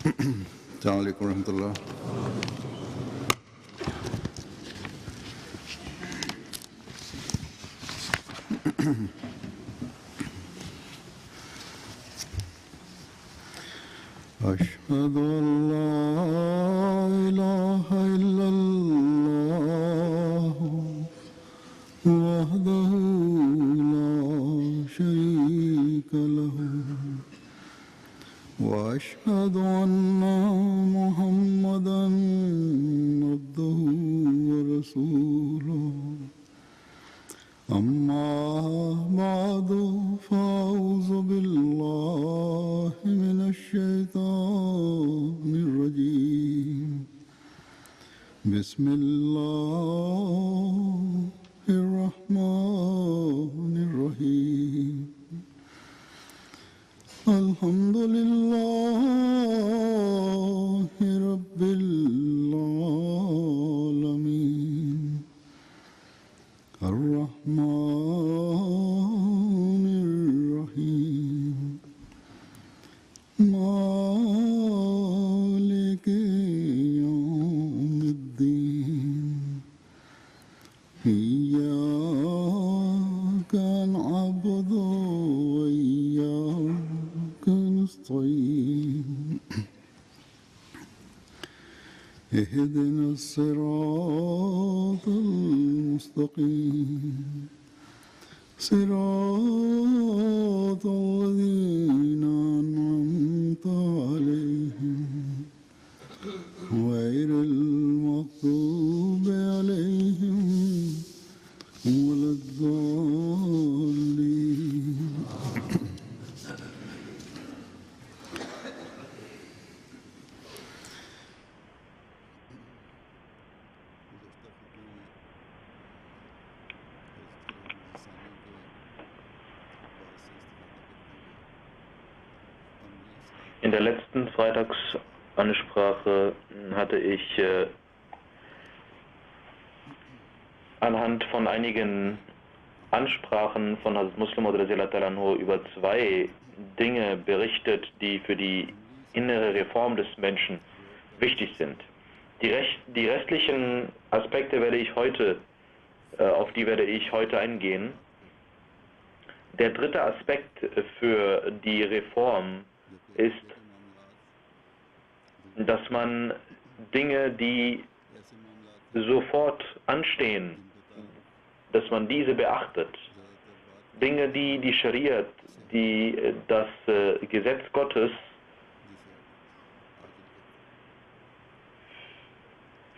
السلام عليكم ورحمة الله. أشهد أن لا إله إلا الله وحده لا شريك له وأشهد أن محمدًا عبده ورسوله أما بعد فأعوذ بالله من الشيطان الرجيم بسم الله الرحمن الرحيم الحمد لله رب العالمين الرحمن الرحيم مالك يوم الدين إياك نعبد وإياك نستعين اهدنا الصراط المستقيم صراط الذين أنعمت عليهم غير المغضوب عليهم ولا الضالين. In der letzten Freitagsansprache hatte ich anhand von einigen Ansprachen von Hazrat Muslim Maud über zwei Dinge berichtet, die für die innere Reform des Menschen wichtig sind. Die restlichen Aspekte auf die werde ich heute eingehen. Der dritte Aspekt für die Reform ist, dass man Dinge, die sofort anstehen, dass man diese beachtet. Dinge, die die Schariat, die das Gesetz Gottes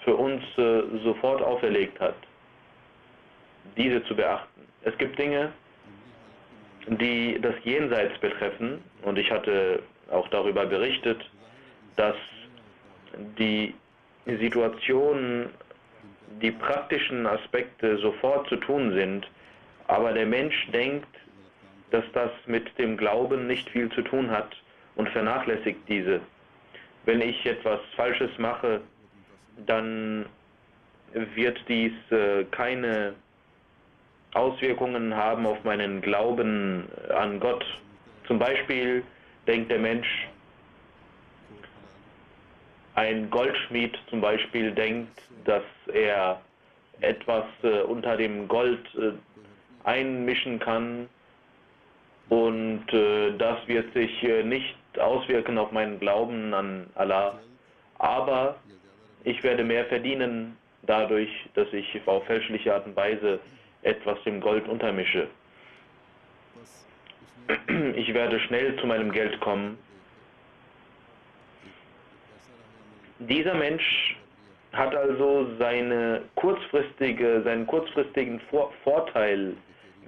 für uns sofort auferlegt hat, diese zu beachten. Es gibt Dinge, die das Jenseits betreffen, und ich hatte auch darüber berichtet, dass die Situationen, die praktischen Aspekte sofort zu tun sind, aber der Mensch denkt, dass das mit dem Glauben nicht viel zu tun hat und vernachlässigt diese. Wenn ich etwas Falsches mache, dann wird dies keine Auswirkungen haben auf meinen Glauben an Gott. Zum Beispiel denkt der Mensch, ein Goldschmied zum Beispiel denkt, dass er etwas unter dem Gold einmischen kann und das wird sich nicht auswirken auf meinen Glauben an Allah, aber ich werde mehr verdienen dadurch, dass ich auf fälschliche Art und Weise etwas dem Gold untermische. Ich werde schnell zu meinem Geld kommen. Dieser Mensch hat also seinen kurzfristigen Vorteil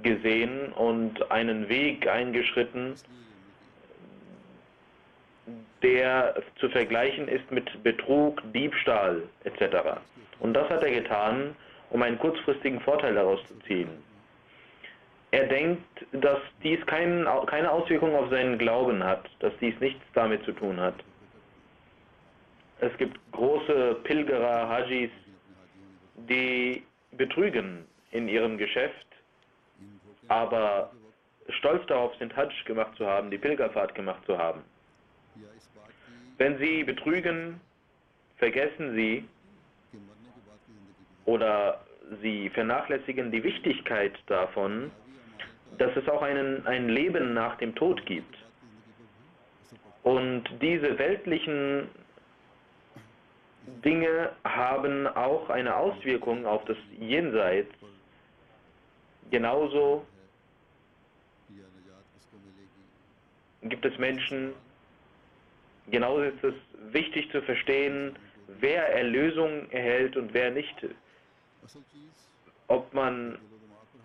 gesehen und einen Weg eingeschritten, der zu vergleichen ist mit Betrug, Diebstahl etc. Und das hat er getan, um einen kurzfristigen Vorteil daraus zu ziehen. Er denkt, dass dies keine Auswirkung auf seinen Glauben hat, dass dies nichts damit zu tun hat. Es gibt große Pilgerer, Hajis, die betrügen in ihrem Geschäft, aber stolz darauf sind, Hajj gemacht zu haben, die Pilgerfahrt gemacht zu haben. Wenn sie betrügen, vergessen sie कि मरने के बाद की ज़िंदगी oder sie vernachlässigen die Wichtigkeit davon, dass es auch ein Leben nach dem Tod gibt. Und diese weltlichen Dinge haben auch eine Auswirkung auf das Jenseits. Genauso या निजात किसको मिलेगी gibt es Menschen, genauso ist es wichtig zu verstehen, wer Erlösung erhält und wer nicht. असल चीज़ Ob man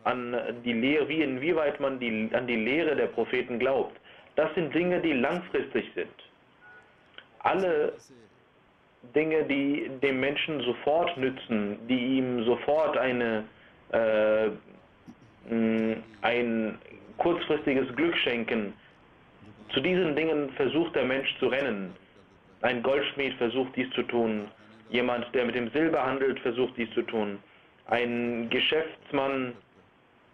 an die Lehre, inwieweit man an die Lehre der Propheten glaubt. Das sind Dinge, die langfristig sind. Alle Dinge, die dem Menschen sofort nützen, die ihm sofort ein kurzfristiges Glück schenken, zu diesen Dingen versucht der Mensch zu rennen. Ein Goldschmied versucht dies zu tun, jemand, der mit dem Silber handelt, versucht dies zu tun. Ein Geschäftsmann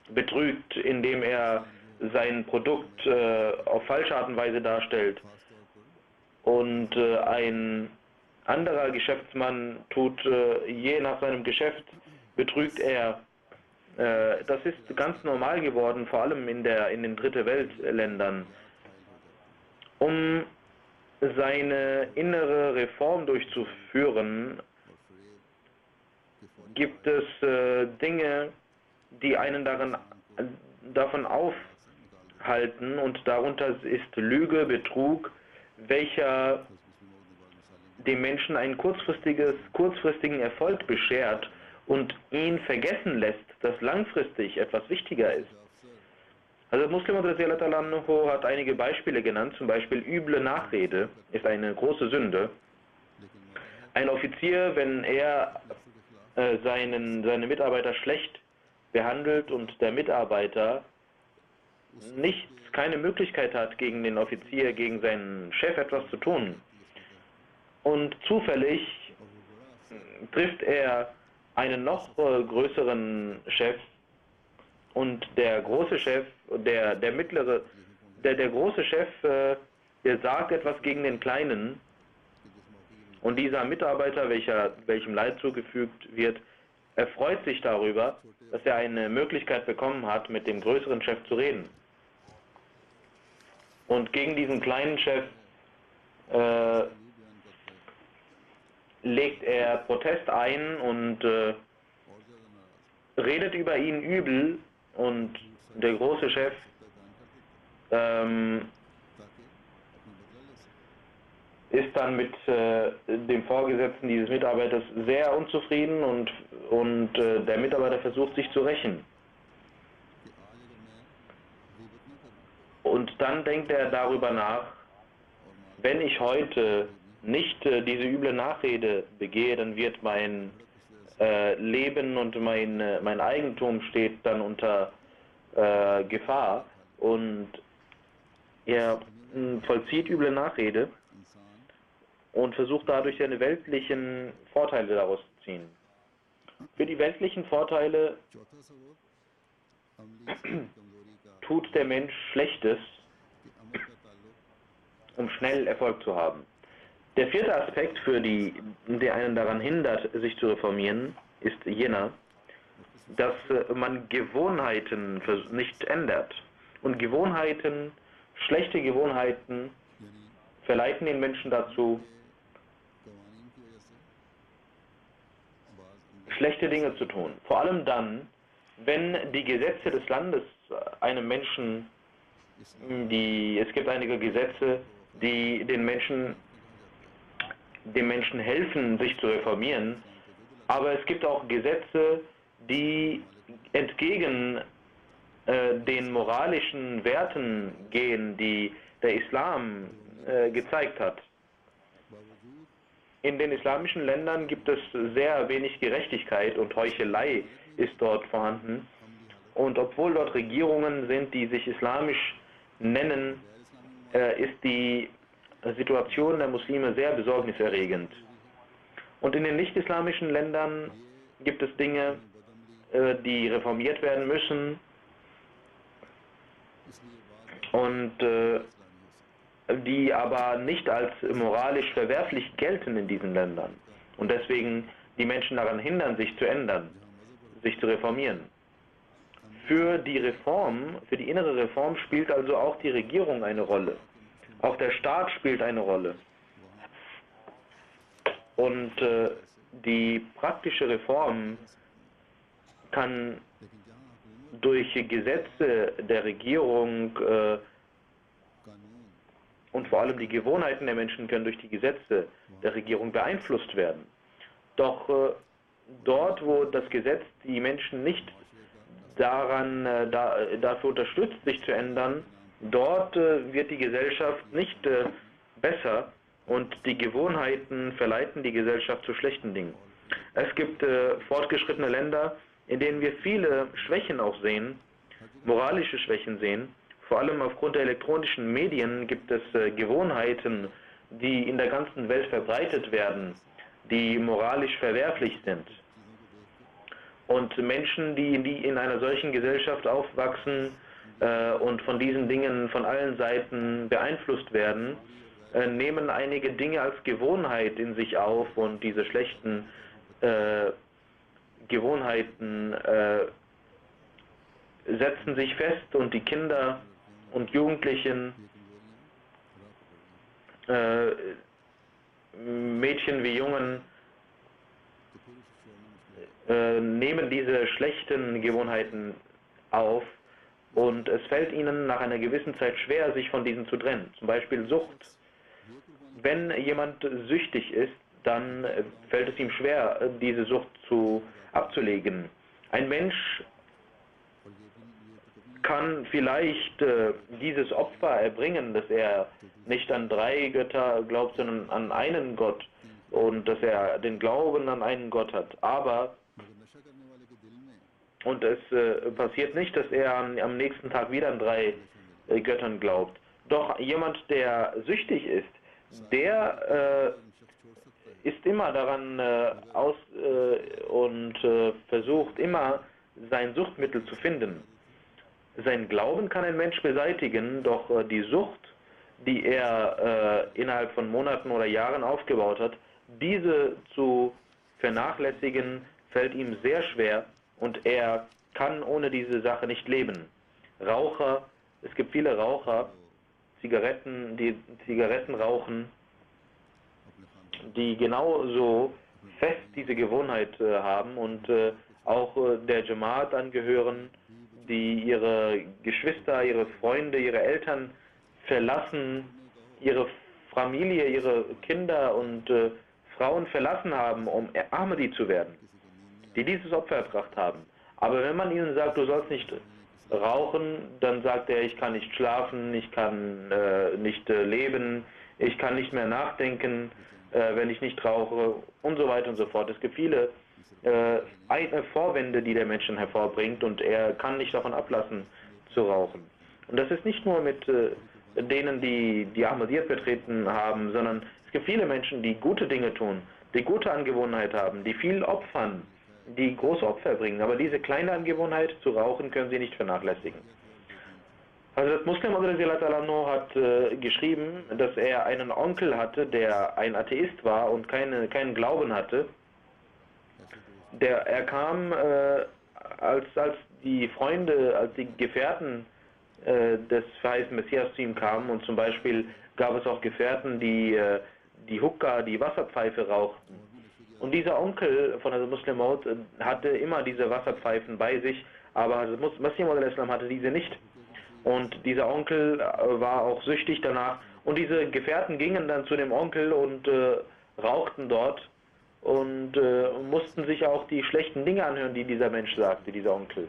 betrügt, indem er sein Produkt auf falsche Art und Weise darstellt. Und ein anderer Geschäftsmann tut je nach seinem Geschäft, betrügt er. Das ist ganz normal geworden, vor allem in den Dritte Weltländern. Um seine innere Reform durchzuführen, gibt es Dinge, die einen davon aufhalten, und darunter ist Lüge, Betrug, welcher dem Menschen einen kurzfristigen Erfolg beschert und ihn vergessen lässt, dass langfristig etwas wichtiger ist. Also Muslim hat einige Beispiele genannt, zum Beispiel üble Nachrede ist eine große Sünde. Ein Offizier, wenn er seine Mitarbeiter schlecht behandelt und der Mitarbeiter keine Möglichkeit hat, gegen den Offizier, gegen seinen Chef etwas zu tun, und zufällig trifft er einen noch größeren Chef, und der große Chef, der große Chef, der sagt etwas gegen den Kleinen, und dieser Mitarbeiter, welchem Leid zugefügt wird, erfreut sich darüber, dass er eine Möglichkeit bekommen hat, mit dem größeren Chef zu reden. Und gegen diesen kleinen Chef legt er Protest ein und redet über ihn übel, und der große Chef ist dann mit dem Vorgesetzten dieses Mitarbeiters sehr unzufrieden, und der Mitarbeiter versucht, sich zu rächen. Und dann denkt er darüber nach, wenn ich heute nicht diese üble Nachrede begehe, dann wird mein Leben und mein Eigentum steht dann unter Gefahr, und er vollzieht üble Nachrede und versucht dadurch seine weltlichen Vorteile daraus zu ziehen. Für die weltlichen Vorteile tut der Mensch Schlechtes, um schnell Erfolg zu haben. Der vierte Aspekt, der einen daran hindert, sich zu reformieren, ist jener, dass man Gewohnheiten nicht ändert. Und schlechte Gewohnheiten verleiten den Menschen dazu, schlechte Dinge zu tun. Vor allem dann, wenn die Gesetze des Landes einem Menschen, es gibt einige Gesetze, die dem Menschen helfen, sich zu reformieren, aber es gibt auch Gesetze, die entgegen den moralischen Werten gehen, die der Islam gezeigt hat. In den islamischen Ländern gibt es sehr wenig Gerechtigkeit, und Heuchelei ist dort vorhanden. Und obwohl dort Regierungen sind, die sich islamisch nennen, ist die Situation der Muslime sehr besorgniserregend. Und in den nicht-islamischen Ländern gibt es Dinge, die reformiert werden müssen. Und die aber nicht als moralisch verwerflich gelten in diesen Ländern und deswegen die Menschen daran hindern, sich zu ändern, sich zu reformieren. Für die Reform, für die innere Reform spielt also auch die Regierung eine Rolle. Auch der Staat spielt eine Rolle. Und die praktische Reform kann durch Gesetze der Regierung und vor allem die Gewohnheiten der Menschen können durch die Gesetze der Regierung beeinflusst werden. Doch dort, wo das Gesetz die Menschen nicht dafür unterstützt, sich zu ändern, dort wird die Gesellschaft nicht besser und die Gewohnheiten verleiten die Gesellschaft zu schlechten Dingen. Es gibt fortgeschrittene Länder, in denen wir viele Schwächen auch sehen, moralische Schwächen sehen. Vor allem aufgrund der elektronischen Medien gibt es Gewohnheiten, die in der ganzen Welt verbreitet werden, die moralisch verwerflich sind. Und Menschen, die in einer solchen Gesellschaft aufwachsen und von diesen Dingen von allen Seiten beeinflusst werden, nehmen einige Dinge als Gewohnheit in sich auf und diese schlechten Gewohnheiten setzen sich fest und die Kinder und Jugendlichen, Mädchen wie Jungen, nehmen diese schlechten Gewohnheiten auf und es fällt ihnen nach einer gewissen Zeit schwer, sich von diesen zu trennen. Zum Beispiel Sucht. Wenn jemand süchtig ist, dann fällt es ihm schwer, diese Sucht abzulegen. Ein Mensch kann vielleicht dieses Opfer erbringen, dass er nicht an 3 Götter glaubt, sondern an einen Gott und dass er den Glauben an einen Gott hat. Aber und es passiert nicht, dass er am nächsten Tag wieder an 3 Göttern glaubt. Doch jemand, der süchtig ist, der ist immer daran und versucht immer sein Suchtmittel zu finden. Sein Glauben kann ein Mensch beseitigen, doch die Sucht, die er innerhalb von Monaten oder Jahren aufgebaut hat, diese zu vernachlässigen, fällt ihm sehr schwer und er kann ohne diese Sache nicht leben. Raucher, es gibt viele Raucher, die Zigaretten rauchen, die genauso fest diese Gewohnheit haben und auch der Jamaat angehören, die ihre Geschwister, ihre Freunde, ihre Eltern verlassen, ihre Familie, ihre Kinder und Frauen verlassen haben, um Ahmadi zu werden, die dieses Opfer erbracht haben. Aber wenn man ihnen sagt, du sollst nicht rauchen, dann sagt er, ich kann nicht schlafen, ich kann nicht leben, ich kann nicht mehr nachdenken, wenn ich nicht rauche und so weiter und so fort. Es gibt viele Vorwände, die der Menschen hervorbringt und er kann nicht davon ablassen zu rauchen. Und das ist nicht nur mit denen, die Ahmadiyyat vertreten haben, sondern es gibt viele Menschen, die gute Dinge tun, die gute Angewohnheit haben, die viel opfern, die große Opfer bringen. Aber diese kleine Angewohnheit zu rauchen können sie nicht vernachlässigen. Also das Muslim hat geschrieben, dass er einen Onkel hatte, der ein Atheist war und keinen Glauben hatte. Er kam, als die Freunde, als die Gefährten des verheißenen Messias zu ihm kamen, und zum Beispiel gab es auch Gefährten, die Hookah, die Wasserpfeife rauchten. Und dieser Onkel von Hazrat Muslim Maud hatte immer diese Wasserpfeifen bei sich, aber Hazrat Masih Maud hatte diese nicht. Und dieser Onkel war auch süchtig danach. Und diese Gefährten gingen dann zu dem Onkel und rauchten dort und mussten sich auch die schlechten Dinge anhören, die dieser Mensch sagte, dieser Onkel.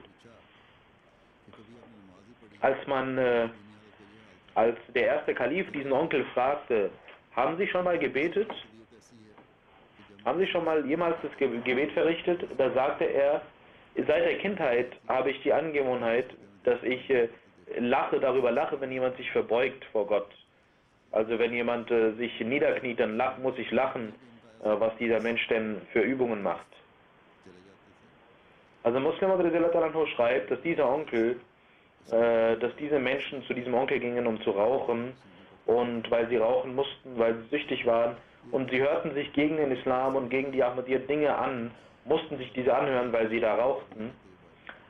Als der erste Kalif diesen Onkel fragte, haben Sie schon mal gebetet? Haben Sie schon mal jemals das Gebet verrichtet? Da sagte er, seit der Kindheit habe ich die Angewohnheit, dass ich darüber lache, wenn jemand sich verbeugt vor Gott. Also wenn jemand sich niederkniet, dann muss ich lachen, was dieser Mensch denn für Übungen macht. Also Muslim schreibt, dass dieser Onkel, dass diese Menschen zu diesem Onkel gingen, um zu rauchen, und weil sie rauchen mussten, weil sie süchtig waren und sie hörten sich gegen den Islam und gegen die Ahmadiyya Dinge an, mussten sich diese anhören, weil sie da rauchten.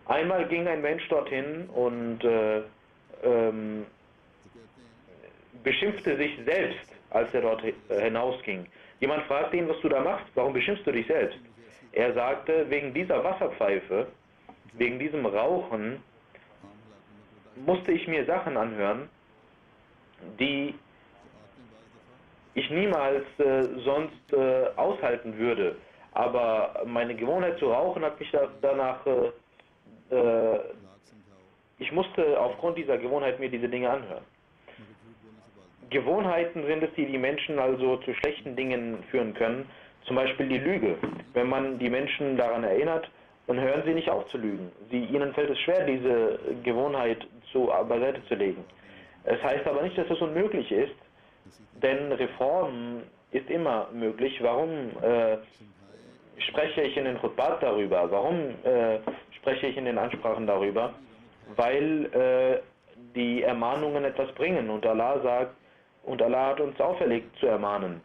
Einmal ging ein Mensch dorthin und beschimpfte sich selbst, als er dort hinausging. Jemand fragte ihn, was du da machst, warum beschimpfst du dich selbst? Er sagte, wegen dieser Wasserpfeife, wegen diesem Rauchen, musste ich mir Sachen anhören, die ich niemals sonst aushalten würde. Aber meine Gewohnheit zu rauchen hat mich danach, ich musste aufgrund dieser Gewohnheit mir diese Dinge anhören. Gewohnheiten sind es, die die Menschen also zu schlechten Dingen führen können. Zum Beispiel die Lüge. Wenn man die Menschen daran erinnert, dann hören sie nicht auf zu lügen. Ihnen fällt es schwer, diese Gewohnheit beiseite zu legen. Es heißt aber nicht, dass es unmöglich ist, denn Reform ist immer möglich. Warum spreche ich in den Khutbat darüber? Warum spreche ich in den Ansprachen darüber? Weil die Ermahnungen etwas bringen und Allah sagt, und Allah hat uns auferlegt zu ermahnen.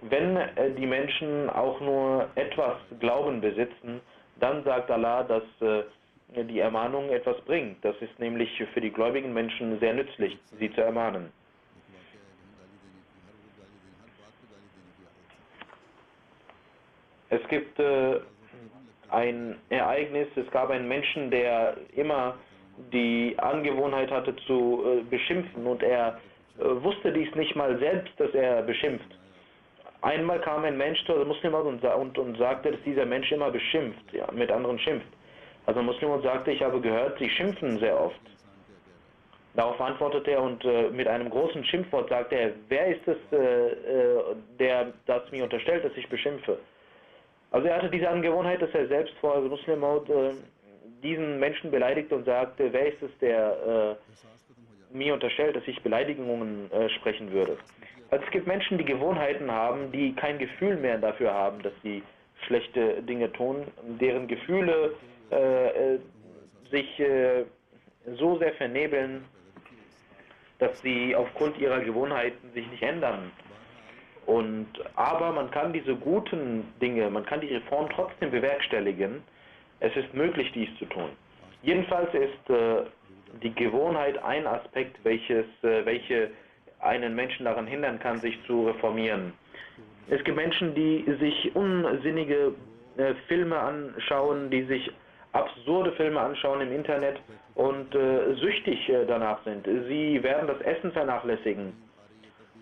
Wenn die Menschen auch nur etwas Glauben besitzen, dann sagt Allah, dass die Ermahnung etwas bringt. Das ist nämlich für die gläubigen Menschen sehr nützlich, sie zu ermahnen. Es gibt ein Ereignis, es gab einen Menschen, der immer die Angewohnheit hatte zu beschimpfen und er wusste dies nicht mal selbst, dass er beschimpft. Einmal kam ein Mensch zu einem Muslim und sagte, dass dieser Mensch immer beschimpft, ja, mit anderen schimpft. Also ein Muslim sagte, ich habe gehört, sie schimpfen sehr oft. Darauf antwortete er und mit einem großen Schimpfwort sagte er, wer ist es, der das mir unterstellt, dass ich beschimpfe? Also er hatte diese Angewohnheit, dass er selbst vor Muslim diesen Menschen beleidigte und sagte, wer ist es, der mir unterstellt, dass ich Beleidigungen sprechen würde. Also es gibt Menschen, die Gewohnheiten haben, die kein Gefühl mehr dafür haben, dass sie schlechte Dinge tun, deren Gefühle sich so sehr vernebeln, dass sie aufgrund ihrer Gewohnheiten sich nicht ändern. Aber man kann diese guten Dinge, man kann die Reform trotzdem bewerkstelligen. Es ist möglich, dies zu tun. Jedenfalls ist die Gewohnheit ein Aspekt, welche einen Menschen daran hindern kann, sich zu reformieren. Es gibt Menschen, die sich unsinnige Filme anschauen, die sich absurde Filme anschauen im Internet und süchtig danach sind. Sie werden das Essen vernachlässigen,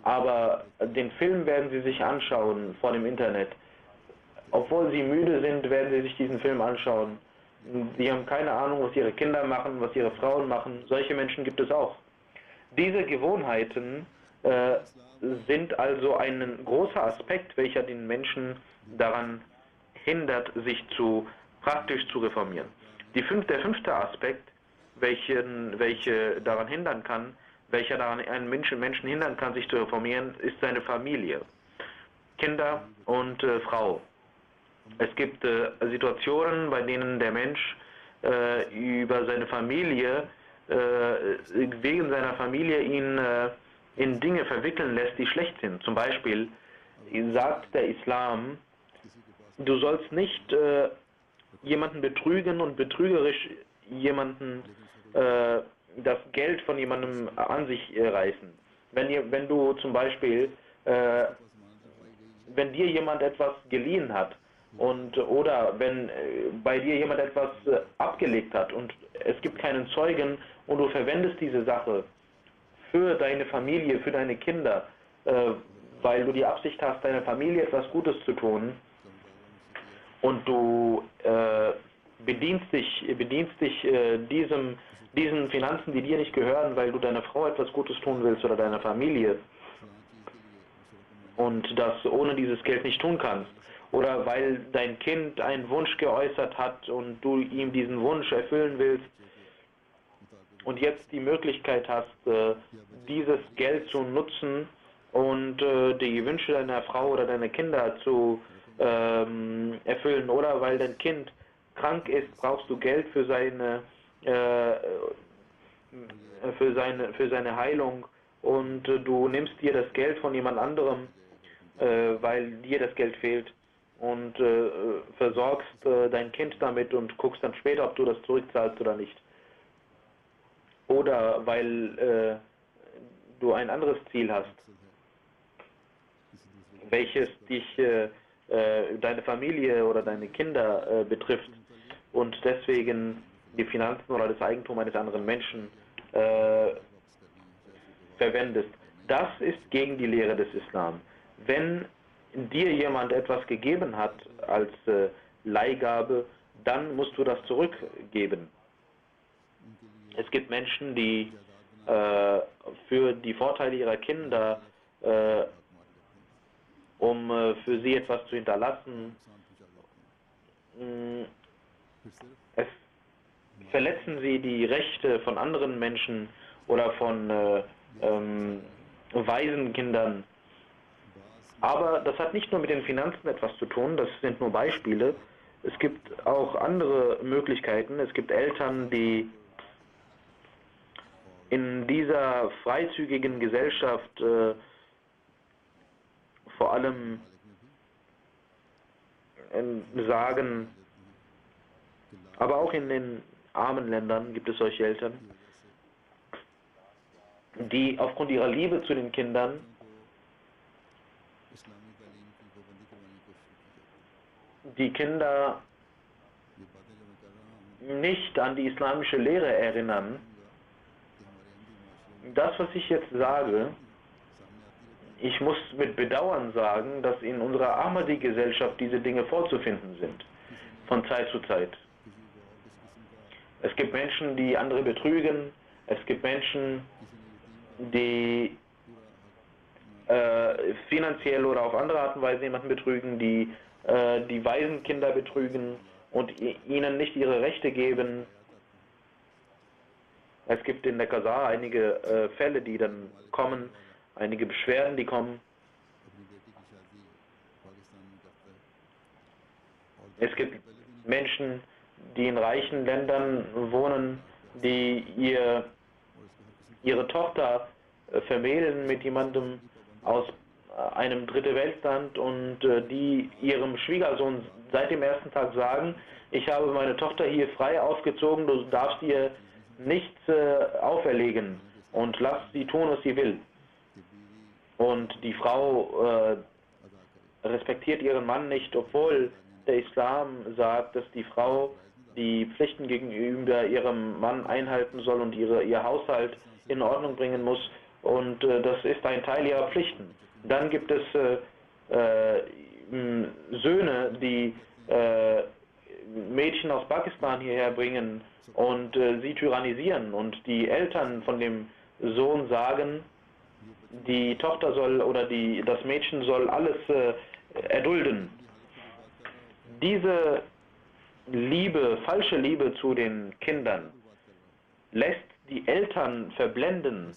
aber den Film werden sie sich anschauen vor dem Internet. Obwohl sie müde sind, werden sie sich diesen Film anschauen. Sie haben keine Ahnung, was ihre Kinder machen, was ihre Frauen machen. Solche Menschen gibt es auch. Diese Gewohnheiten sind also ein großer Aspekt, welcher den Menschen daran hindert, sich praktisch zu reformieren. Der fünfte Aspekt, welcher daran hindern kann, welcher daran einen Menschen hindern kann, sich zu reformieren, ist seine Familie. Kinder und Frau. Es gibt Situationen, bei denen der Mensch über seine Familie, wegen seiner Familie ihn in Dinge verwickeln lässt, die schlecht sind. Zum Beispiel sagt der Islam, du sollst nicht jemanden betrügen und betrügerisch jemanden das Geld von jemandem an sich reißen. Wenn du zum Beispiel, wenn dir jemand etwas geliehen hat, oder wenn bei dir jemand etwas abgelegt hat und es gibt keinen Zeugen und du verwendest diese Sache für deine Familie, für deine Kinder, weil du die Absicht hast, deiner Familie etwas Gutes zu tun und du bedienst dich diesen Finanzen, die dir nicht gehören, weil du deiner Frau etwas Gutes tun willst oder deiner Familie und das ohne dieses Geld nicht tun kannst. Oder weil dein Kind einen Wunsch geäußert hat und du ihm diesen Wunsch erfüllen willst und jetzt die Möglichkeit hast, dieses Geld zu nutzen und die Wünsche deiner Frau oder deiner Kinder zu erfüllen. Oder weil dein Kind krank ist, brauchst du Geld für seine Heilung und du nimmst dir das Geld von jemand anderem, weil dir das Geld fehlt und versorgst dein Kind damit und guckst dann später, ob du das zurückzahlst oder nicht. Oder weil du ein anderes Ziel hast, welches dich, deine Familie oder deine Kinder betrifft und deswegen die Finanzen oder das Eigentum eines anderen Menschen verwendest. Das ist gegen die Lehre des Islam. Wenn dir jemand etwas gegeben hat als Leihgabe, dann musst du das zurückgeben. Es gibt Menschen, die für die Vorteile ihrer Kinder, um für sie etwas zu hinterlassen, es verletzen sie die Rechte von anderen Menschen oder von Waisenkindern. Aber das hat nicht nur mit den Finanzen etwas zu tun, das sind nur Beispiele. Es gibt auch andere Möglichkeiten. Es gibt Eltern, die in dieser freizügigen Gesellschaft vor allem sagen, aber auch in den armen Ländern gibt es solche Eltern, die aufgrund ihrer Liebe zu den Kindern die Kinder nicht an die islamische Lehre erinnern. Das, was ich jetzt sage, ich muss mit Bedauern sagen, dass in unserer Ahmadi-Gesellschaft diese Dinge vorzufinden sind, von Zeit zu Zeit. Es gibt Menschen, die andere betrügen, es gibt Menschen, die finanziell oder auf andere Art und Weise jemanden betrügen, die die Waisenkinder betrügen und ihnen nicht ihre Rechte geben. Es gibt in der Kasar einige Fälle, die dann kommen, einige Beschwerden, die kommen. Es gibt Menschen, die in reichen Ländern wohnen, die ihre Tochter vermählen mit jemandem aus einem dritte Weltland und die ihrem Schwiegersohn seit dem ersten Tag sagen, ich habe meine Tochter hier frei aufgezogen, du darfst ihr nichts auferlegen und lass sie tun, was sie will. Und die Frau respektiert ihren Mann nicht, obwohl der Islam sagt, dass die Frau die Pflichten gegenüber ihrem Mann einhalten soll und ihr Haushalt in Ordnung bringen muss. Und das ist ein Teil ihrer Pflichten. Dann gibt es Söhne, die Mädchen aus Pakistan hierher bringen und sie tyrannisieren. Und die Eltern von dem Sohn sagen, die Tochter soll oder das Mädchen soll alles erdulden. Diese Liebe, falsche Liebe zu den Kindern lässt die Eltern verblenden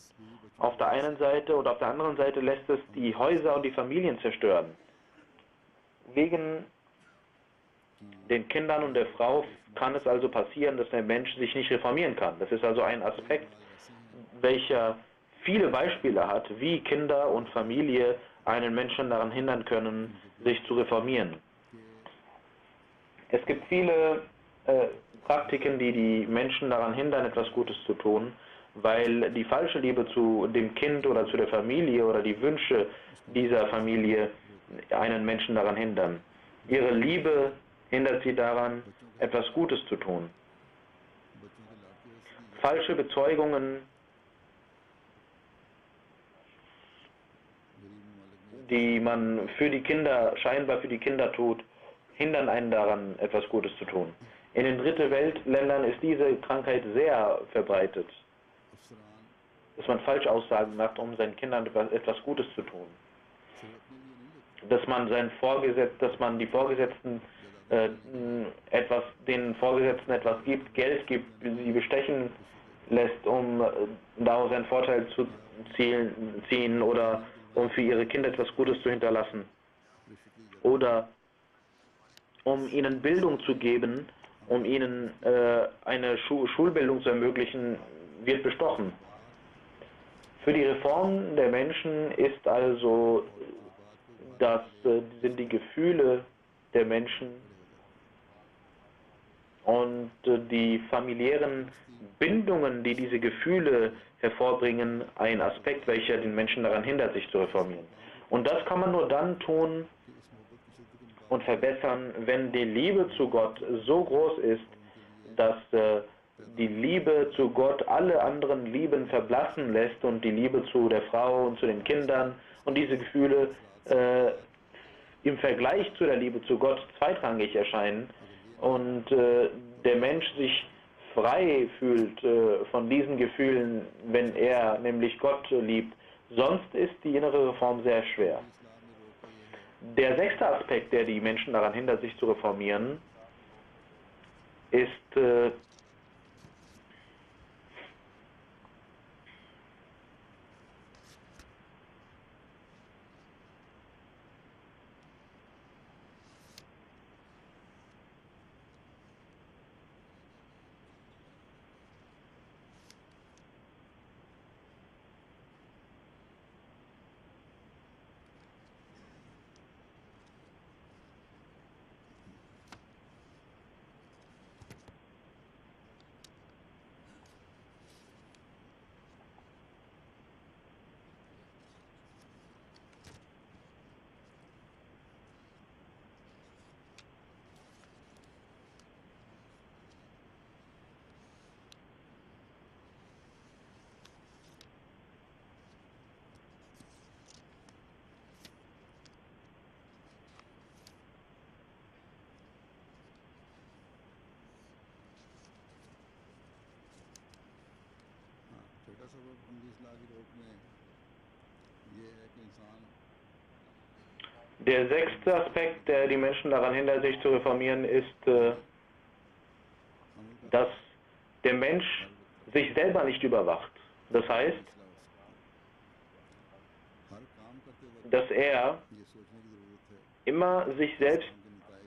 auf der einen Seite und auf der anderen Seite lässt es die Häuser und die Familien zerstören. Wegen den Kindern und der Frau kann es also passieren, dass der Mensch sich nicht reformieren kann. Das ist also ein Aspekt, welcher viele Beispiele hat, wie Kinder und Familie einen Menschen daran hindern können, sich zu reformieren. Es gibt viele Praktiken, die die Menschen daran hindern, etwas Gutes zu tun, weil die falsche Liebe zu dem Kind oder zu der Familie oder die Wünsche dieser Familie einen Menschen daran hindern. Ihre Liebe hindert sie daran, etwas Gutes zu tun. Falsche Bezeugungen, die man für die Kinder, scheinbar für die Kinder tut, hindern einen daran, etwas Gutes zu tun. In den Dritte Weltländern ist diese Krankheit sehr verbreitet, dass man Falschaussagen macht, um seinen Kindern etwas Gutes zu tun. Dass man die Vorgesetzten den Vorgesetzten etwas gibt, Geld gibt, sie bestechen lässt, um daraus einen Vorteil zu ziehen oder um für ihre Kinder etwas Gutes zu hinterlassen. Oder um ihnen Bildung zu geben, um ihnen eine Schulbildung zu ermöglichen, wird bestochen. Für die Reform der Menschen ist also sind die Gefühle der Menschen und die familiären Bindungen, die diese Gefühle hervorbringen, ein Aspekt, welcher den Menschen daran hindert, sich zu reformieren. Und das kann man nur dann tun und verbessern, wenn die Liebe zu Gott so groß ist, dass die Liebe zu Gott alle anderen Lieben verblassen lässt und die Liebe zu der Frau und zu den Kindern und diese Gefühle im Vergleich zu der Liebe zu Gott zweitrangig erscheinen und der Mensch sich frei fühlt von diesen Gefühlen, wenn er nämlich Gott liebt. Sonst ist die innere Reform sehr schwer. Der 6. Aspekt, der die Menschen daran hindert, sich zu reformieren, ist छोटा सा वक्त 19 लाख की रोक में ये है कि इंसान der 6. Aspekt, der die Menschen daran hindert, sich zu reformieren, ist, dass der Mensch sich selber nicht überwacht. Das heißt, हर काम करते वक्त dass er ये सोचने की ज़रूरत है immer sich selbst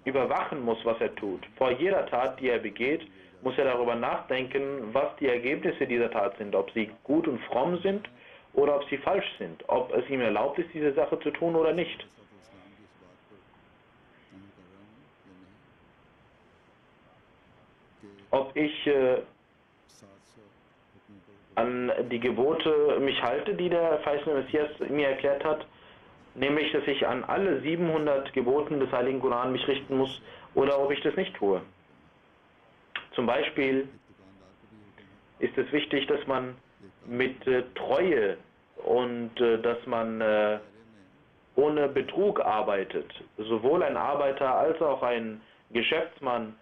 überwachen muss, was er tut. Vor jeder Tat, die er begeht, muss er darüber nachdenken, was die Ergebnisse dieser Tat sind, ob sie gut und fromm sind oder ob sie falsch sind, ob es ihm erlaubt ist, diese Sache zu tun oder nicht. Ob ich an die Gebote mich halte, die der verheißene Messias mir erklärt hat, nämlich, dass ich an alle 700 Geboten des Heiligen Koran mich richten muss, oder ob ich das nicht tue. Zum Beispiel ist es wichtig, dass man mit Treue und dass man ohne Betrug arbeitet. Sowohl ein Arbeiter als auch ein Geschäftsmann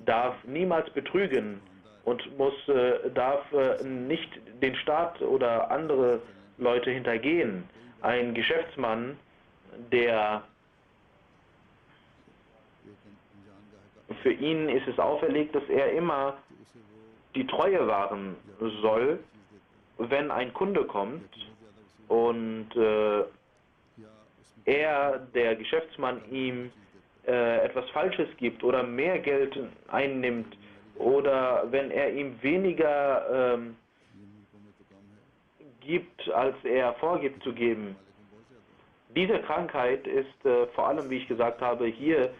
darf niemals betrügen und darf nicht den Staat oder andere Leute hintergehen. Ein Geschäftsmann, für ihn ist es auferlegt, dass er immer die Treue wahren soll, wenn ein Kunde kommt und der Geschäftsmann, ihm etwas Falsches gibt oder mehr Geld einnimmt oder wenn er ihm weniger gibt, als er vorgibt zu geben. Diese Krankheit ist vor allem, wie ich gesagt habe, hier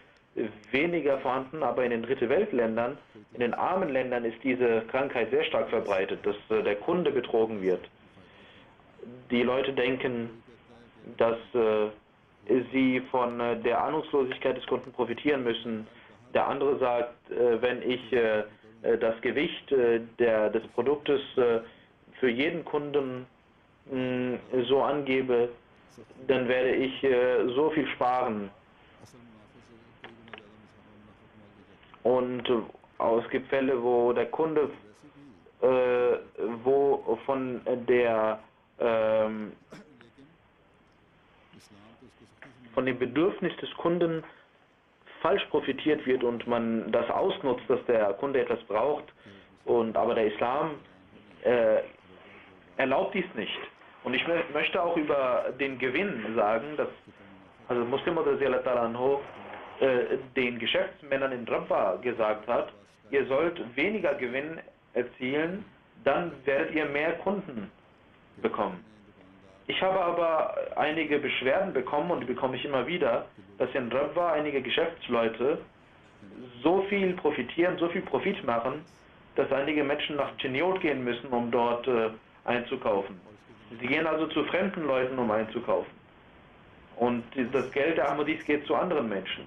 weniger vorhanden, aber in den Dritte Weltländern, in den armen Ländern ist diese Krankheit sehr stark verbreitet, dass der Kunde betrogen wird. Die Leute denken, dass sie von der Ahnungslosigkeit des Kunden profitieren müssen. Der andere sagt, wenn ich das Gewicht des Produktes für jeden Kunden so angebe, dann werde ich so viel sparen. Und es gibt Fälle, wo der Kunde, wo von dem Bedürfnis des Kunden falsch profitiert wird und man das ausnutzt, dass der Kunde etwas braucht, aber der Islam erlaubt dies nicht. Und ich möchte auch über den Gewinn sagen, dass also Muslim den Geschäftsmännern in Rabba gesagt hat, ihr sollt weniger Gewinn erzielen, dann werdet ihr mehr Kunden bekommen. Ich habe aber einige Beschwerden bekommen und die bekomme ich immer wieder, dass in Rabwa einige Geschäftsleute so viel profitieren, so viel Profit machen, dass einige Menschen nach Cheniot gehen müssen, um dort einzukaufen. Sie gehen also zu fremden Leuten, um einzukaufen. Und das Geld der Ahmadis geht zu anderen Menschen.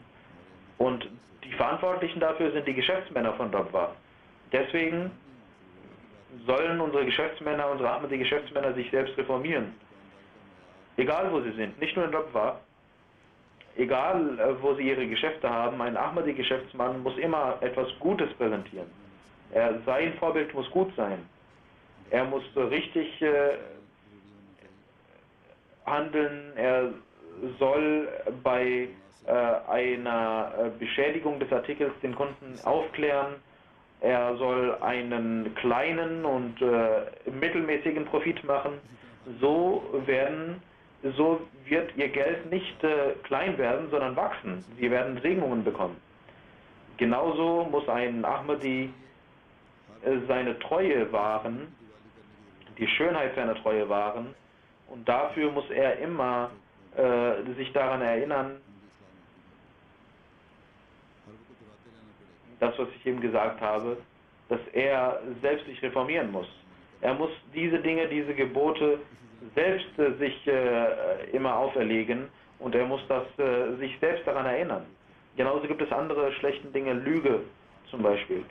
Und die Verantwortlichen dafür sind die Geschäftsmänner von Rabwa. Deswegen sollen unsere Geschäftsmänner, unsere Ahmadi-Geschäftsmänner sich selbst reformieren. Egal wo sie sind, nicht nur in Rabwa, egal wo sie ihre Geschäfte haben, ein Ahmadi-Geschäftsmann muss immer etwas Gutes präsentieren. Sein Vorbild muss gut sein. Er muss richtig handeln, er soll bei einer Beschädigung des Artikels den Kunden aufklären, er soll einen kleinen und mittelmäßigen Profit machen. So wird ihr Geld nicht klein werden, sondern wachsen. Sie werden Segnungen bekommen. Genauso muss ein Ahmadi seine Treue wahren, die Schönheit seiner Treue wahren, und dafür muss er immer sich daran erinnern, das, was ich eben gesagt habe, dass er selbst sich reformieren muss. Er muss diese Dinge, diese Gebote selbst sich immer auferlegen, und er muss sich selbst daran erinnern. Genauso gibt es andere schlechte Dinge, Lüge zum Beispiel.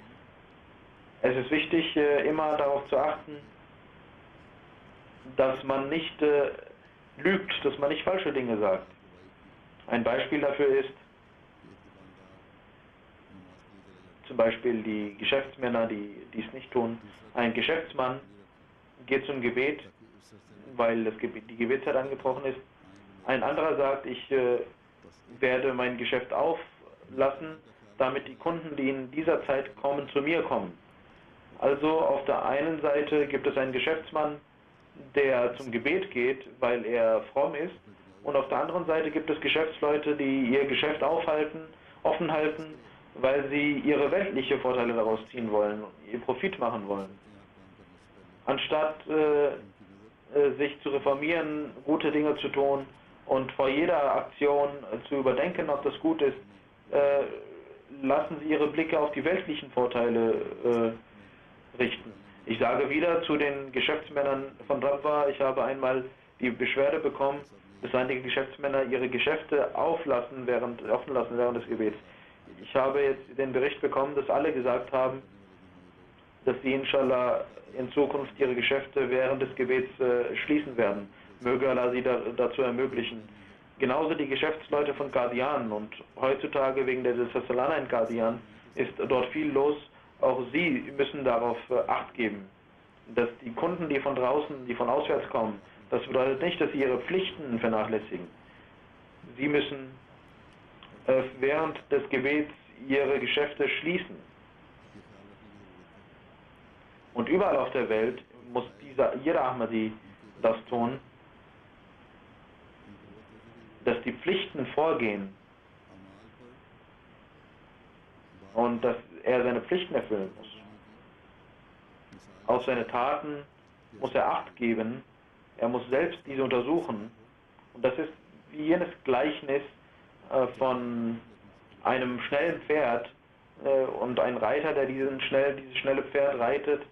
Es ist wichtig, immer darauf zu achten, dass man nicht lügt, dass man nicht falsche Dinge sagt. Ein Beispiel dafür ist zum Beispiel die Geschäftsmänner, die dies nicht tun. Ein Geschäftsmann geht zum Gebet, weil die Gebetszeit angebrochen ist. Ein anderer sagt, ich werde mein Geschäft auflassen, damit die Kunden, die in dieser Zeit kommen, zu mir kommen. Also auf der einen Seite gibt es einen Geschäftsmann, der zum Gebet geht, weil er fromm ist, und auf der anderen Seite gibt es Geschäftsleute, die ihr Geschäft offen halten, weil sie ihre weltliche Vorteile daraus ziehen wollen, ihr Profit machen wollen. Anstatt sich zu reformieren, gute Dinge zu tun und vor jeder Aktion zu überdenken, ob das gut ist, lassen sie ihre Blicke auf die weltlichen Vorteile richten. Ich sage wieder zu den Geschäftsmännern von Rabwa, ich habe einmal die Beschwerde bekommen, dass einige Geschäftsmänner ihre Geschäfte offen lassen während des Gebets. Ich habe jetzt den Bericht bekommen, dass alle gesagt haben, dass sie inshallah in Zukunft ihre Geschäfte während des Gebets schließen werden. Möge Allah sie dazu ermöglichen. Genauso die Geschäftsleute von Qadian, und heutzutage wegen der Salana in Qadian ist dort viel los. Auch sie müssen darauf Acht geben, dass die Kunden, die von draußen, die von auswärts kommen, das bedeutet nicht, dass sie ihre Pflichten vernachlässigen. Sie müssen während des Gebets ihre Geschäfte schließen. Und überall auf der Welt muss jeder Ahmadi das tun, dass die Pflichten vorgehen und dass er seine Pflichten erfüllen muss. Auf seine Taten muss er Acht geben, er muss selbst diese untersuchen. Und das ist wie jenes Gleichnis von einem schnellen Pferd und ein Reiter, der dieses schnelle Pferd reitet,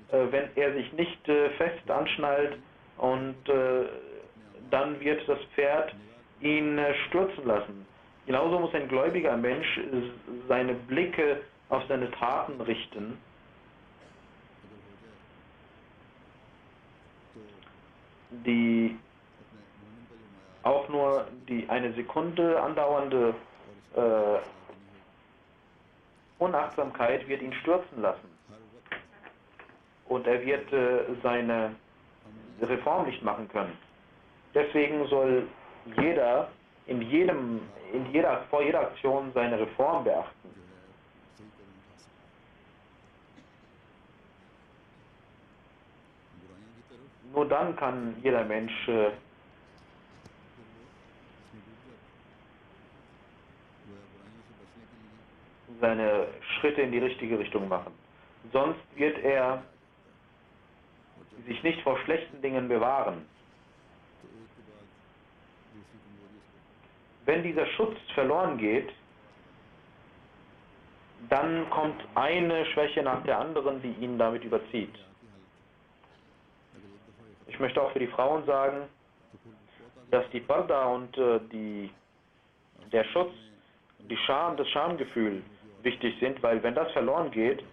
wenn er sich nicht fest anschnallt, und dann wird das Pferd ihn stürzen lassen. Genauso muss ein gläubiger Mensch seine Blicke auf seine Taten richten, die auch nur eine Sekunde andauernde Unachtsamkeit wird ihn stürzen lassen. Und er wird seine Reform nicht machen können. Deswegen soll jeder vor jeder Aktion seine Reform beachten. Nur dann kann jeder Mensch seine Schritte in die richtige Richtung machen. Sonst wird er sich nicht vor schlechten Dingen bewahren. wenn dieser Schutz verloren geht, dann kommt eine Schwäche nach der anderen, die ihn damit überzieht. Ich möchte auch für die Frauen sagen, dass die Parda und der Schutz, die Scham, das Schamgefühl wichtig sind, weil wenn das verloren geht,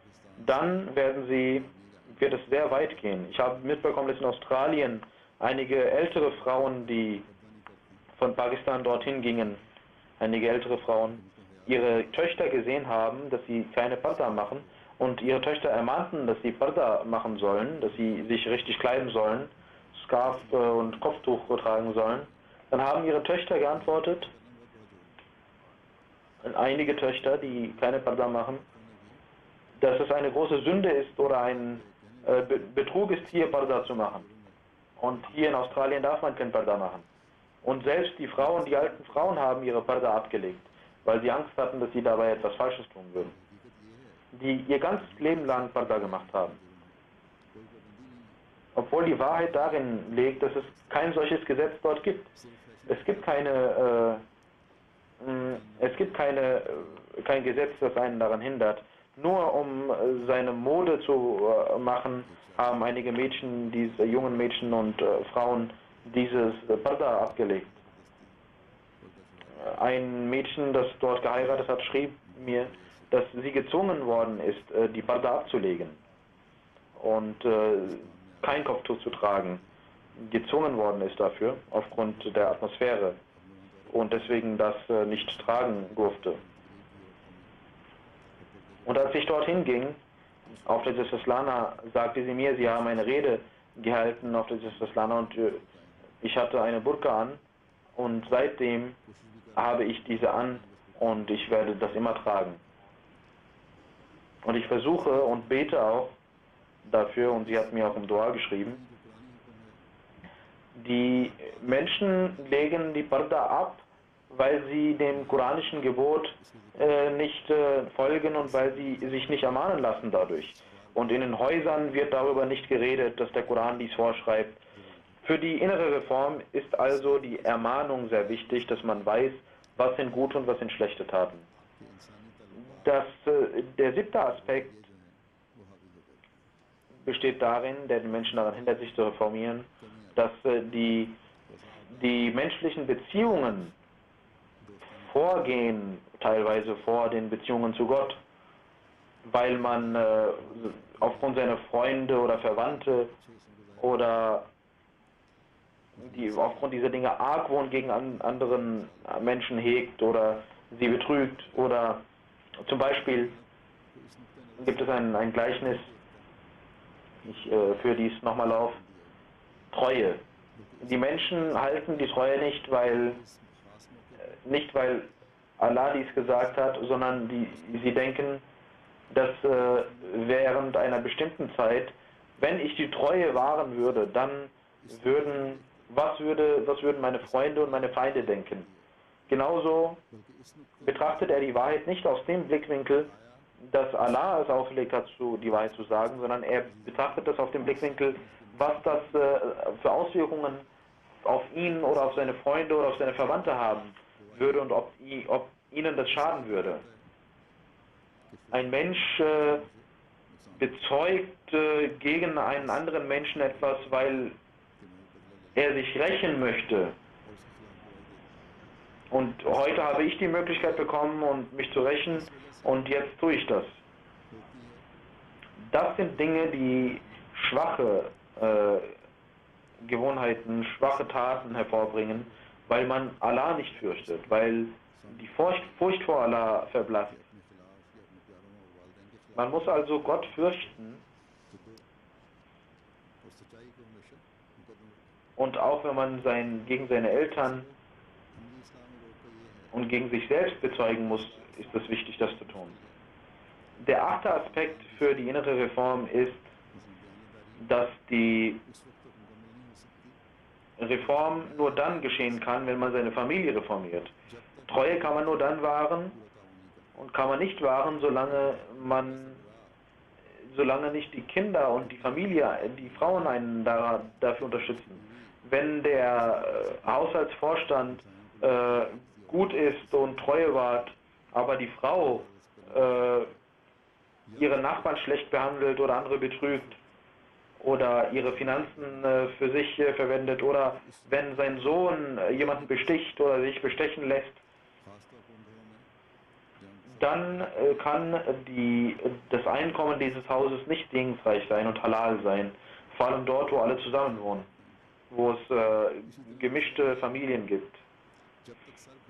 dann wird es sehr weit gehen. Ich habe mitbekommen, dass in Australien einige ältere Frauen, die von Pakistan dorthin gingen, einige ältere Frauen, ihre Töchter gesehen haben, dass sie keine Parda machen und ihre Töchter ermahnten, dass sie Parda machen sollen, dass sie sich richtig kleiden sollen, Scarf und Kopftuch tragen sollen. Dann haben ihre Töchter geantwortet, einige Töchter, die keine Parda machen, dass es eine große Sünde ist oder ein Betrug ist, hier Parda zu machen. Und hier in Australien darf man kein Parda machen. Und selbst die Frauen, die alten Frauen haben ihre Parda abgelegt, weil sie Angst hatten, dass sie dabei etwas Falsches tun würden. Die ihr ganzes Leben lang Parda gemacht haben. Obwohl die Wahrheit darin liegt, dass es kein solches Gesetz dort gibt. Es gibt kein Gesetz, das einen daran hindert. Nur um seine Mode zu machen, haben einige Mädchen, diese jungen Mädchen und Frauen, dieses Parda abgelegt. Ein Mädchen, das dort geheiratet hat, schrieb mir, dass sie gezwungen worden ist, die Parda abzulegen und kein Kopftuch zu tragen. Gezwungen worden ist dafür, aufgrund der Atmosphäre und deswegen das nicht tragen durfte. Und als ich dorthin ging, auf der Svetlana, sagte sie mir, sie haben eine Rede gehalten auf der Svetlana und ich hatte eine Burka an und seitdem habe ich diese an und ich werde das immer tragen. Und ich versuche und bete auch dafür, und sie hat mir auch im Dua geschrieben, die Menschen legen die Parda ab, weil sie dem koranischen Gebot nicht folgen und weil sie sich nicht ermahnen lassen dadurch. Und in den Häusern wird darüber nicht geredet, dass der Koran dies vorschreibt. Für die innere Reform ist also die Ermahnung sehr wichtig, dass man weiß, was sind gute und was sind schlechte Taten. Der 7. Aspekt besteht darin, der den Menschen daran hindert, sich zu reformieren, dass die menschlichen Beziehungen vorgehen, teilweise vor den Beziehungen zu Gott, weil man aufgrund seiner Freunde oder Verwandte oder aufgrund dieser Dinge Argwohn gegen anderen Menschen hegt oder sie betrügt. Oder zum Beispiel gibt es ein Gleichnis, ich führe dies nochmal auf, Treue. Die Menschen halten die Treue nicht, weil Allah dies gesagt hat, sondern sie denken, dass während einer bestimmten Zeit, wenn ich die Treue wahren würde, dann was würden meine Freunde und meine Feinde denken? Genauso betrachtet er die Wahrheit nicht aus dem Blickwinkel, dass Allah es auferlegt hat, die Wahrheit zu sagen, sondern er betrachtet das auf dem Blickwinkel, was das für Auswirkungen auf ihn oder auf seine Freunde oder auf seine Verwandte haben würde und ob ihnen das schaden würde. Ein Mensch bezeugt gegen einen anderen Menschen etwas, weil er sich rächen möchte. Und heute habe ich die Möglichkeit bekommen, mich zu rächen, und jetzt tue ich das. Das sind Dinge, die schwache Gewohnheiten, schwache Taten hervorbringen, weil man Allah nicht fürchtet, weil die Furcht vor Allah verblasst. Man muss also Gott fürchten, und auch wenn man gegen seine Eltern und gegen sich selbst bezeugen muss, ist es wichtig, das zu tun. Der 8. Aspekt für die innere Reform ist, dass die Reform nur dann geschehen kann, wenn man seine Familie reformiert. Treue kann man nur dann wahren und kann man nicht wahren, solange nicht die Kinder und die Familie, die Frauen einen dafür unterstützen. Wenn der Haushaltsvorstand gut ist und Treue wahrt, aber die Frau ihre Nachbarn schlecht behandelt oder andere betrügt oder ihre Finanzen für sich verwendet, oder wenn sein Sohn jemanden besticht oder sich bestechen lässt, dann kann das Einkommen dieses Hauses nicht segensreich sein und halal sein. Vor allem dort, wo alle zusammen wohnen, wo es gemischte Familien gibt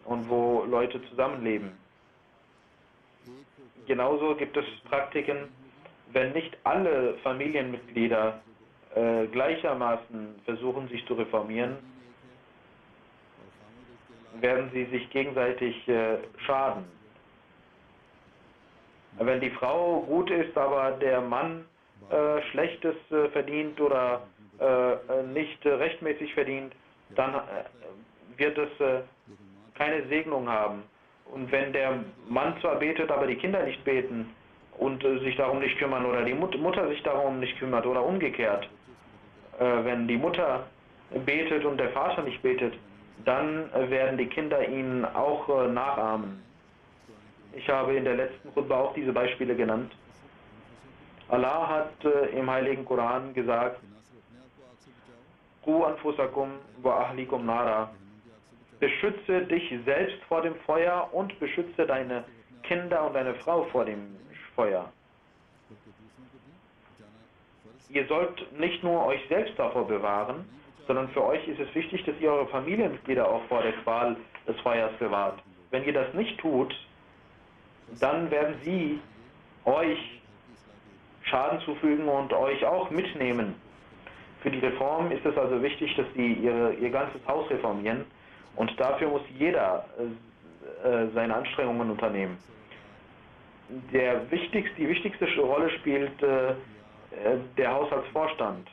und wo Leute zusammenleben. Genauso gibt es Praktiken, wenn nicht alle Familienmitglieder gleichermaßen versuchen, sich zu reformieren, werden sie sich gegenseitig schaden. Wenn die Frau gut ist, aber der Mann Schlechtes verdient oder nicht rechtmäßig verdient, dann wird es keine Segnung haben. Und wenn der Mann zwar betet, aber die Kinder nicht beten und sich darum nicht kümmern oder die Mutter sich darum nicht kümmert oder umgekehrt, wenn die Mutter betet und der Vater nicht betet, dann werden die Kinder ihn auch nachahmen. Ich habe in der letzten Khutbah auch diese Beispiele genannt. Allah hat im Heiligen Koran gesagt, Qu anfusakum wa ahlikum nara. Beschütze dich selbst vor dem Feuer und beschütze deine Kinder und deine Frau vor dem Feuer. Ihr sollt nicht nur euch selbst davor bewahren, sondern für euch ist es wichtig, dass ihr eure Familienmitglieder auch vor der Qual des Feuers bewahrt. Wenn ihr das nicht tut, dann werden sie euch Schaden zufügen und euch auch mitnehmen. Für die Reform ist es also wichtig, dass sie ihr ganzes Haus reformieren, und dafür muss jeder seine Anstrengungen unternehmen. Die wichtigste Rolle spielt der Haushaltsvorstand,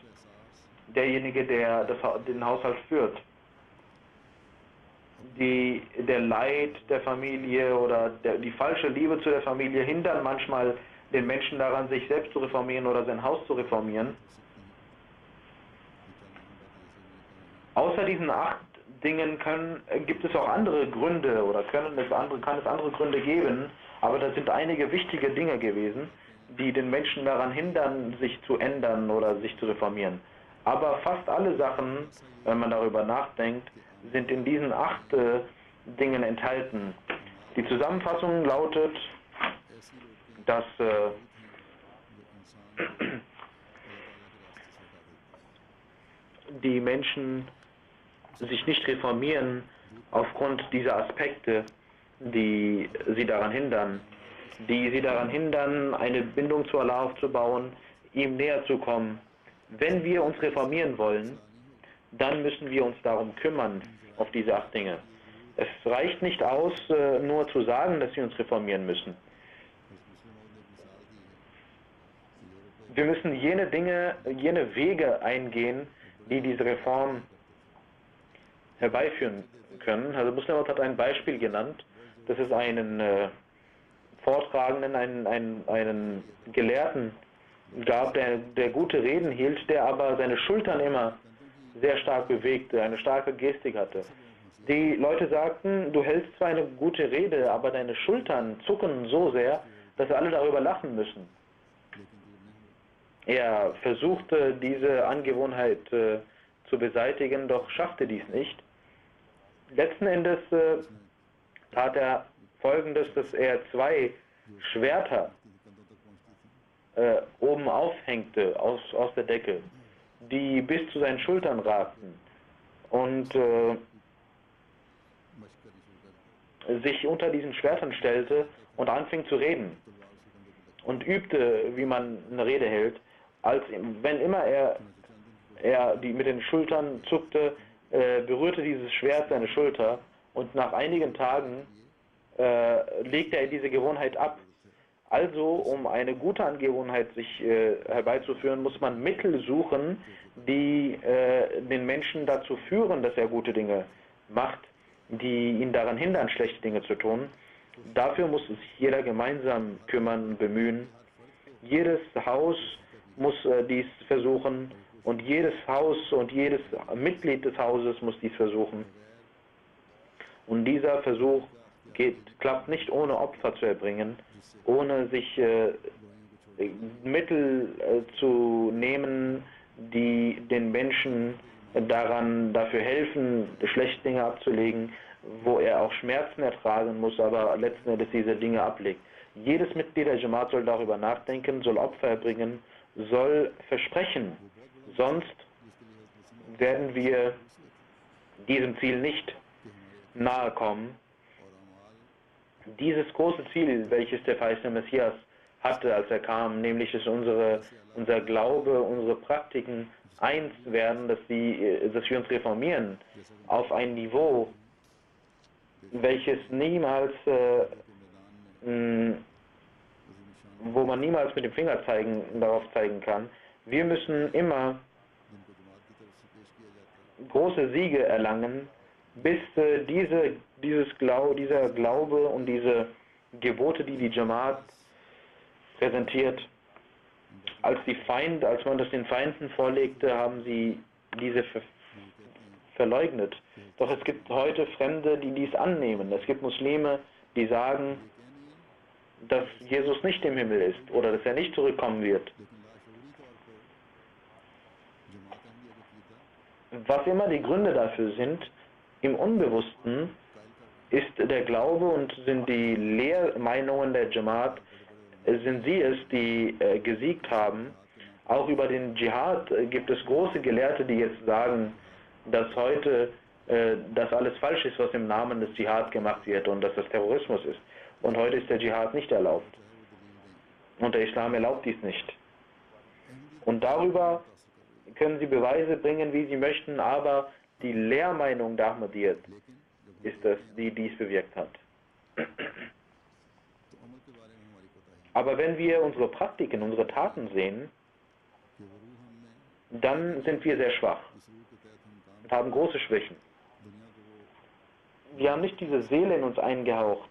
derjenige, der den Haushalt führt. Der Leid der Familie oder die falsche Liebe zu der Familie hindern manchmal den Menschen daran, sich selbst zu reformieren oder sein Haus zu reformieren. Außer diesen 8 Dingen gibt es auch andere Gründe oder kann es andere Gründe geben, aber das sind einige wichtige Dinge gewesen, die den Menschen daran hindern, sich zu ändern oder sich zu reformieren. Aber fast alle Sachen, wenn man darüber nachdenkt, sind in diesen 8 Dingen enthalten. Die Zusammenfassung lautet, dass die Menschen sich nicht reformieren aufgrund dieser Aspekte, die sie daran hindern, eine Bindung zu Allah aufzubauen, ihm näher zu kommen. Wenn wir uns reformieren wollen, dann müssen wir uns darum kümmern, auf diese 8 Dinge. Es reicht nicht aus, nur zu sagen, dass wir uns reformieren müssen. Wir müssen jene Wege eingehen, die diese Reform herbeiführen können. Also Muslim hat ein Beispiel genannt, dass es einen Vortragenden, einen Gelehrten gab, der gute Reden hielt, der aber seine Schultern immer sehr stark bewegte, eine starke Gestik hatte. Die Leute sagten, du hältst zwar eine gute Rede, aber deine Schultern zucken so sehr, dass alle darüber lachen müssen. Er versuchte, diese Angewohnheit zu beseitigen, doch schaffte dies nicht. Letzten Endes tat er Folgendes, dass er 2 Schwerter oben aufhängte aus der Decke, die bis zu seinen Schultern ragten, und sich unter diesen Schwertern stellte und anfing zu reden und übte, wie man eine Rede hält. Wenn immer er mit den Schultern zuckte, berührte dieses Schwert seine Schulter, und nach einigen Tagen legte er diese Gewohnheit ab. Also, um eine gute Angewohnheit sich herbeizuführen, muss man Mittel suchen, die den Menschen dazu führen, dass er gute Dinge macht, die ihn daran hindern, schlechte Dinge zu tun. Dafür muss sich jeder gemeinsam kümmern und bemühen. Jedes Haus muss dies versuchen, Und jedes Haus und jedes Mitglied des Hauses muss dies versuchen. Und dieser Versuch klappt nicht ohne Opfer zu erbringen, ohne sich Mittel zu nehmen, die den Menschen dafür helfen, schlechte Dinge abzulegen, wo er auch Schmerzen ertragen muss, aber letzten Endes diese Dinge ablegt. Jedes Mitglied der Jamaat soll darüber nachdenken, soll Opfer erbringen, soll versprechen, sonst werden wir diesem Ziel nicht nahe kommen. Dieses große Ziel, welches der verheißene Messias hatte, als er kam, nämlich dass unser Glaube, unsere Praktiken eins werden, dass wir uns reformieren auf ein Niveau, welches niemals, wo man niemals mit dem Finger darauf zeigen kann. Wir müssen immer große Siege erlangen, bis dieser Glaube und diese Gebote, die die Jamaat präsentiert, als man das den Feinden vorlegte, haben sie diese verleugnet. Doch es gibt heute Fremde, die dies annehmen. Es gibt Muslime, die sagen, dass Jesus nicht im Himmel ist oder dass er nicht zurückkommen wird. Was immer die Gründe dafür sind, im Unbewussten ist der Glaube und sind die Lehrmeinungen der Jamaat, sind sie es, die gesiegt haben. Auch über den Dschihad gibt es große Gelehrte, die jetzt sagen, dass heute das alles falsch ist, was im Namen des Dschihad gemacht wird und dass das Terrorismus ist. Und heute ist der Dschihad nicht erlaubt. Und der Islam erlaubt dies nicht. Und darüber können sie Beweise bringen, wie sie möchten, aber die Lehrmeinung der Ahmadiyyat ist es, die dies bewirkt hat. Aber wenn wir unsere Praktiken, unsere Taten sehen, dann sind wir sehr schwach und haben große Schwächen. Wir haben nicht diese Seele in uns eingehaucht,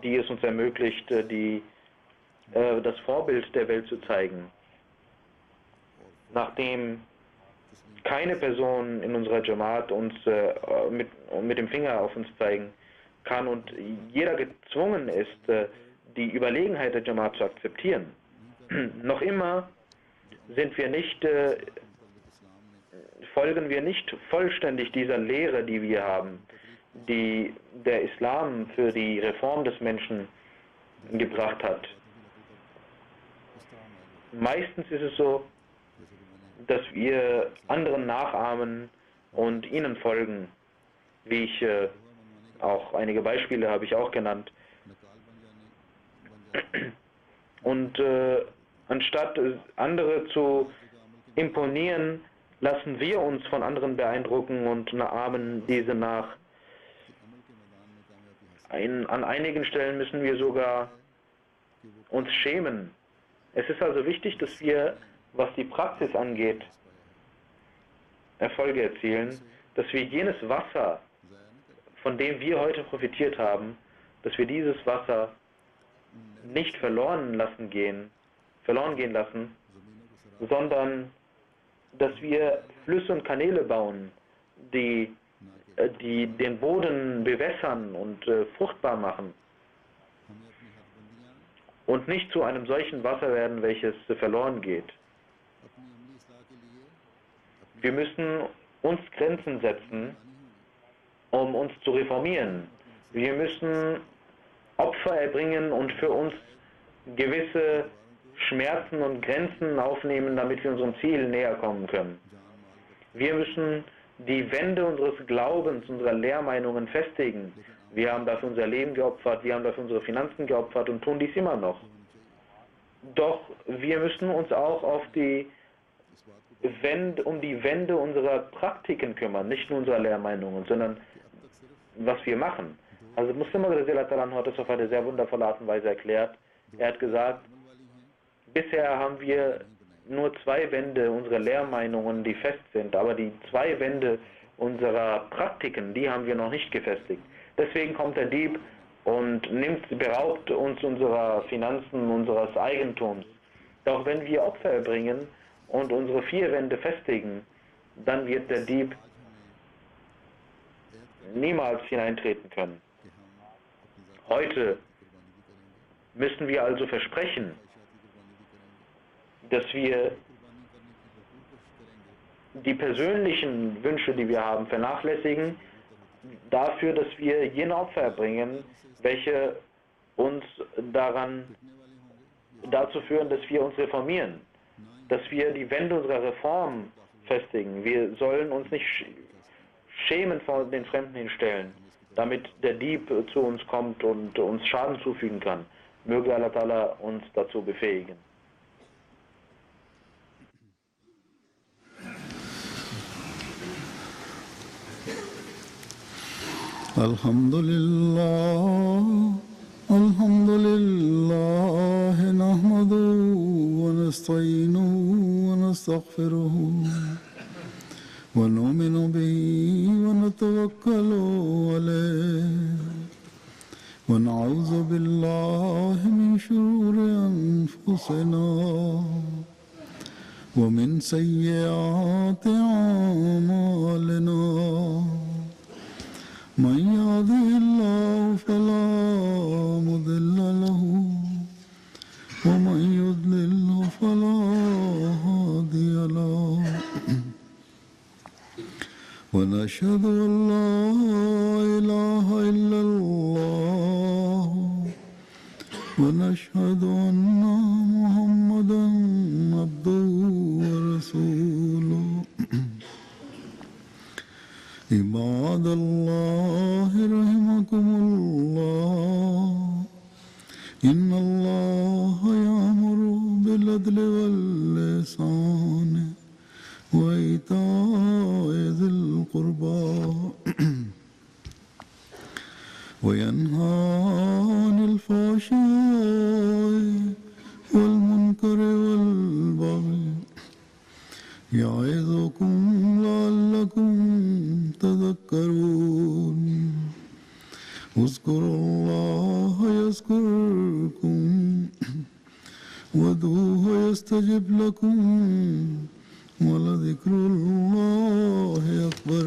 die es uns ermöglicht, das Vorbild der Welt zu zeigen. Nachdem keine Person in unserer Jamaat uns mit dem Finger auf uns zeigen kann und jeder gezwungen ist, die Überlegenheit der Jamaat zu akzeptieren. Noch immer folgen wir nicht vollständig dieser Lehre, die wir haben, die der Islam für die Reform des Menschen gebracht hat. Meistens ist es so, dass wir anderen nachahmen und ihnen folgen, wie ich auch einige Beispiele habe ich auch genannt. Und anstatt andere zu imponieren, lassen wir uns von anderen beeindrucken und ahmen diese nach. An einigen Stellen müssen wir sogar uns schämen. Es ist also wichtig, dass wir, was die Praxis angeht, Erfolge erzielen, dass wir jenes Wasser, von dem wir heute profitiert haben, dass wir dieses Wasser nicht verloren gehen lassen, sondern dass wir Flüsse und Kanäle bauen, die den Boden bewässern und fruchtbar machen und nicht zu einem solchen Wasser werden, welches verloren geht. Wir müssen uns Grenzen setzen, um uns zu reformieren. Wir müssen Opfer erbringen und für uns gewisse Schmerzen und Grenzen aufnehmen, damit wir unserem Ziel näher kommen können. Wir müssen die Wände unseres Glaubens, unserer Lehrmeinungen festigen. Wir haben dafür unser Leben geopfert, wir haben dafür unsere Finanzen geopfert und tun dies immer noch. Doch wir müssen uns auch um die Wände unserer Praktiken kümmern, nicht nur unserer Lehrmeinungen, sondern was wir machen. Also Muslim hat das auf eine sehr wundervolle Art und Weise erklärt. Er hat gesagt, bisher haben wir nur 2 Wände unserer Lehrmeinungen, die fest sind, aber die 2 Wände unserer Praktiken, die haben wir noch nicht gefestigt. Deswegen kommt der Dieb und beraubt uns unserer Finanzen, unseres Eigentums. Doch wenn wir Opfer erbringen und unsere vier Wände festigen, dann wird der Dieb niemals hineintreten können. Heute müssen wir also versprechen, dass wir die persönlichen Wünsche, die wir haben, vernachlässigen, dafür, dass wir jene Opfer erbringen, welche uns dazu führen, dass wir uns reformieren, dass wir die Wände unserer Reform festigen. Wir sollen uns nicht schämen vor den Fremden hinstellen, damit der Dieb zu uns kommt und uns Schaden zufügen kann. Möge Allah Ta'ala uns dazu befähigen. Alhamdulillah, alhamdulillah, nahmaduhu wa nasta'inuhu wa nastaghfiruhu wa nu'minu bihi wa natawakkalu alayhi wa na'udhu billahi min shururi anfusina wa min sayyiati a'malina. من يهده الله فلا مضل له ومن يضلل فلا هادي له ونشهد أن لا إله إلا الله ونشهد أن محمدا عبده ورسوله. عباد الله رحمكم الله إن الله يأمر بالعدل والإحسان وإيتاء ذي القربى وينهى عن الفحشاء والمنكر والبغي يعظكم لعلكم تذكرون. اذكروا الله يذكركم وادعوه يستجب لكم ولذكر الله أكبر.